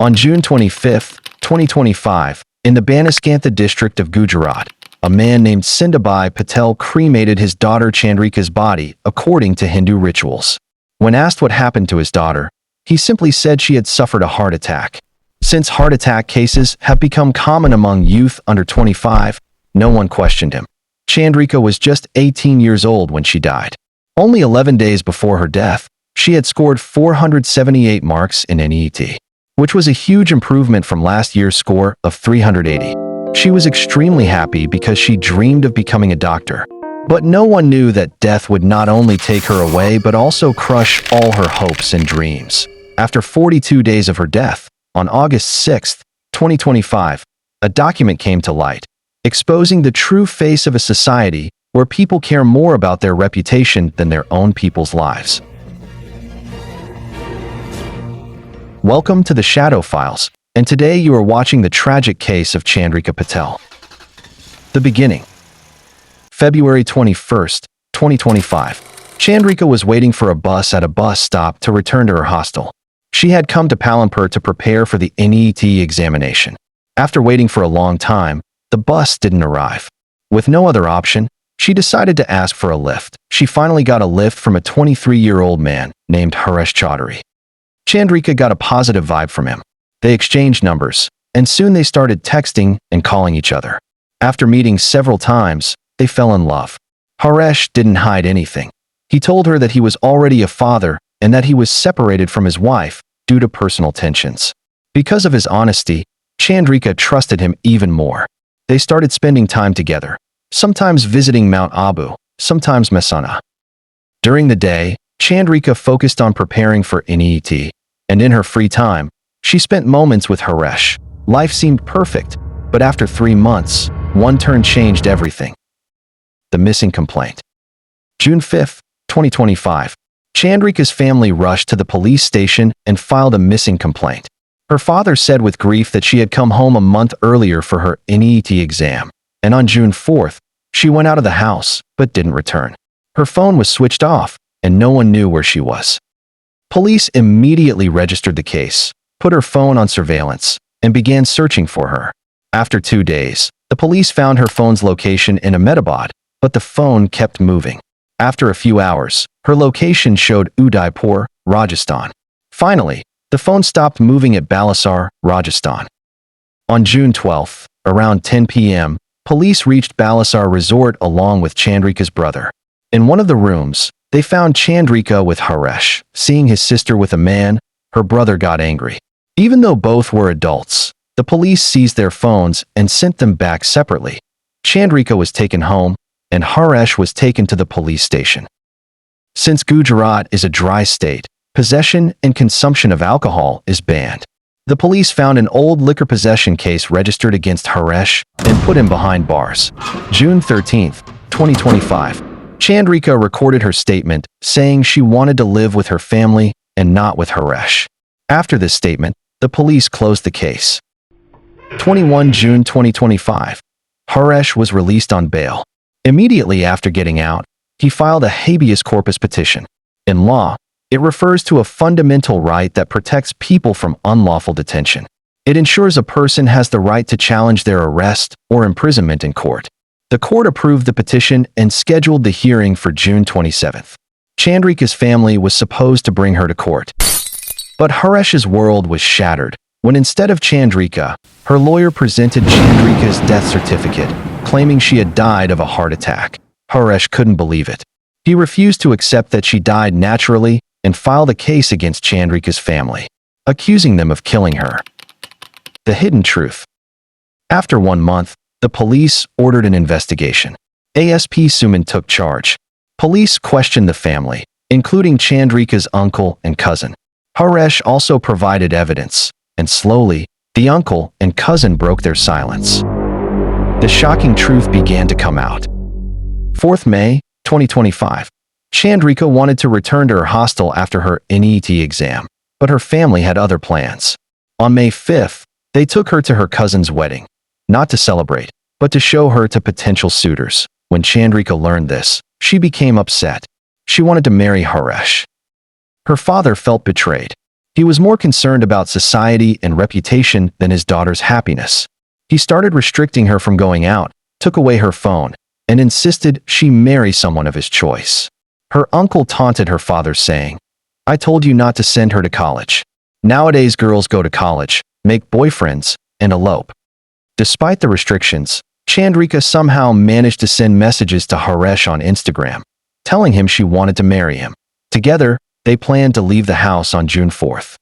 On June 25, 2025, in the Banaskantha district of Gujarat, a man named Chandrika Patel cremated his daughter Chandrika's body according to Hindu rituals. When asked what happened to his daughter, he simply said she had suffered a heart attack. Since heart attack cases have become common among youth under 25, no one questioned him. Chandrika was just 18 years old when she died. Only 11 days before her death, she had scored 478 marks in NEET, which was a huge improvement from last year's score of 380. She was extremely happy because she dreamed of becoming a doctor. But no one knew that death would not only take her away but also crush all her hopes and dreams. After 42 days of her death, on August 6, 2025, a document came to light, exposing the true face of a society where people care more about their reputation than their own people's lives. Welcome to the Shadow Files, and today you are watching the tragic case of Chandrika Patel. The beginning. February 21st, 2025. Chandrika was waiting for a bus at a bus stop to return to her hostel. She had come to Palampur to prepare for the NEET examination. After waiting for a long time, the bus didn't arrive. With no other option, she decided to ask for a lift. She finally got a lift from a 23-year-old man named Haresh Chaudhary. Chandrika got a positive vibe from him. They exchanged numbers, and soon they started texting and calling each other. After meeting several times, they fell in love. Haresh didn't hide anything. He told her that he was already a father and that he was separated from his wife due to personal tensions. Because of his honesty, Chandrika trusted him even more. They started spending time together, sometimes visiting Mount Abu, sometimes Mehsana. During the day, Chandrika focused on preparing for NEET, and in her free time, she spent moments with Haresh. Life seemed perfect, but after 3 months, one turn changed everything. The missing complaint. June 5, 2025. Chandrika's family rushed to the police station and filed a missing complaint. Her father said with grief that she had come home a month earlier for her NEET exam, and on June 4th, she went out of the house but didn't return. Her phone was switched off, and no one knew where she was. Police immediately registered the case, put her phone on surveillance, and began searching for her. After 2 days, the police found her phone's location in Ahmedabad, but the phone kept moving. After a few hours, her location showed Udaipur, Rajasthan. Finally, the phone stopped moving at Balasar, Rajasthan. On June 12, around 10 p.m., police reached Balasar Resort along with Chandrika's brother. In one of the rooms, they found Chandrika with Haresh. Seeing his sister with a man, her brother got angry. Even though both were adults, the police seized their phones and sent them back separately. Chandrika was taken home, and Haresh was taken to the police station. Since Gujarat is a dry state, possession and consumption of alcohol is banned. The police found an old liquor possession case registered against Haresh and put him behind bars. June 13, 2025. Chandrika recorded her statement, saying she wanted to live with her family and not with Haresh. After this statement, the police closed the case. 21 June 2025. Haresh was released on bail. Immediately after getting out, he filed a habeas corpus petition. In law, it refers to a fundamental right that protects people from unlawful detention. It ensures a person has the right to challenge their arrest or imprisonment in court. The court approved the petition and scheduled the hearing for June 27. Chandrika's family was supposed to bring her to court. But Haresh's world was shattered when instead of Chandrika, her lawyer presented Chandrika's death certificate, claiming she had died of a heart attack. Haresh couldn't believe it. He refused to accept that she died naturally and filed a case against Chandrika's family, accusing them of killing her. The hidden truth. After 1 month, the police ordered an investigation. ASP Suman took charge. Police questioned the family, including Chandrika's uncle and cousin. Haresh also provided evidence, and slowly, the uncle and cousin broke their silence. The shocking truth began to come out. 4th May, 2025. Chandrika wanted to return to her hostel after her NEET exam, but her family had other plans. On May 5th, they took her to her cousin's wedding, not to celebrate, but to show her to potential suitors. When Chandrika learned this, she became upset. She wanted to marry Haresh. Her father felt betrayed. He was more concerned about society and reputation than his daughter's happiness. He started restricting her from going out, took away her phone, and insisted she marry someone of his choice. Her uncle taunted her father, saying, "I told you not to send her to college. Nowadays girls go to college, make boyfriends, and elope." Despite the restrictions, Chandrika somehow managed to send messages to Haresh on Instagram, telling him she wanted to marry him. Together, they planned to leave the house on June 4th.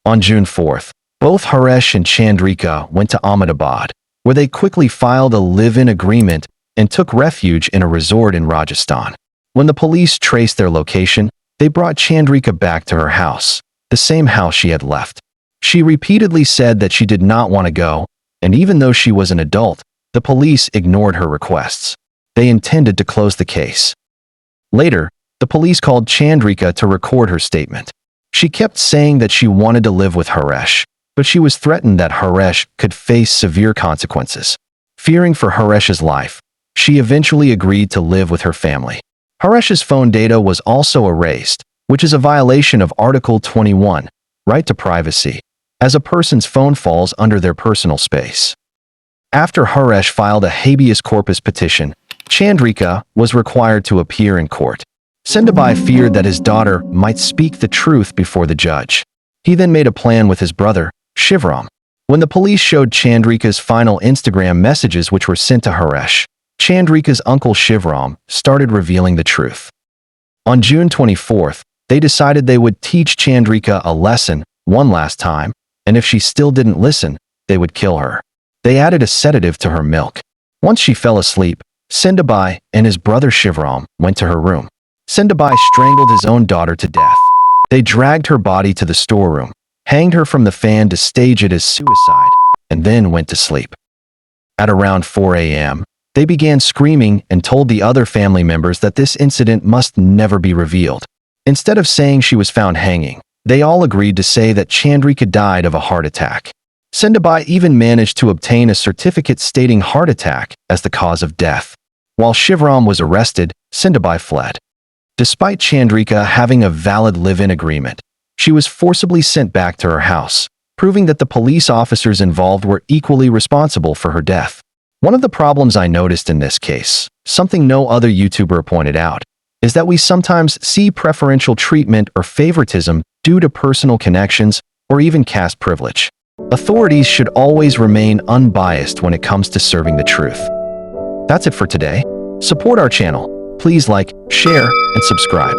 On June 4th, both Haresh and Chandrika went to Ahmedabad, where they quickly filed a live-in agreement and took refuge in a resort in Rajasthan. When the police traced their location, they brought Chandrika back to her house, the same house she had left. She repeatedly said that she did not want to go, and even though she was an adult, the police ignored her requests. They intended to close the case. Later, the police called Chandrika to record her statement. She kept saying that she wanted to live with Haresh, but she was threatened that Haresh could face severe consequences. Fearing for Haresh's life, she eventually agreed to live with her family. Haresh's phone data was also erased, which is a violation of Article 21, right to privacy, as a person's phone falls under their personal space. After Haresh filed a habeas corpus petition, Chandrika was required to appear in court. Sendabai feared that his daughter might speak the truth before the judge. He then made a plan with his brother, Shivram. When the police showed Chandrika's final Instagram messages which were sent to Haresh, Chandrika's uncle Shivram started revealing the truth. On June 24th, they decided they would teach Chandrika a lesson one last time, and if she still didn't listen, they would kill her. They added a sedative to her milk. Once she fell asleep, Sendabai and his brother Shivram went to her room. Sendabai strangled his own daughter to death. They dragged her body to the storeroom, hanged her from the fan to stage it as suicide, and then went to sleep. At around 4 a.m., they began screaming and told the other family members that this incident must never be revealed. Instead of saying she was found hanging, they all agreed to say that Chandrika died of a heart attack. Sendabai even managed to obtain a certificate stating heart attack as the cause of death. While Shivram was arrested, Sendabai fled. Despite Chandrika having a valid live-in agreement, she was forcibly sent back to her house, proving that the police officers involved were equally responsible for her death. One of the problems I noticed in this case, something no other YouTuber pointed out, is that we sometimes see preferential treatment or favoritism due to personal connections or even caste privilege. Authorities should always remain unbiased when it comes to serving the truth. That's it for today. Support our channel. Please like, share, and subscribe.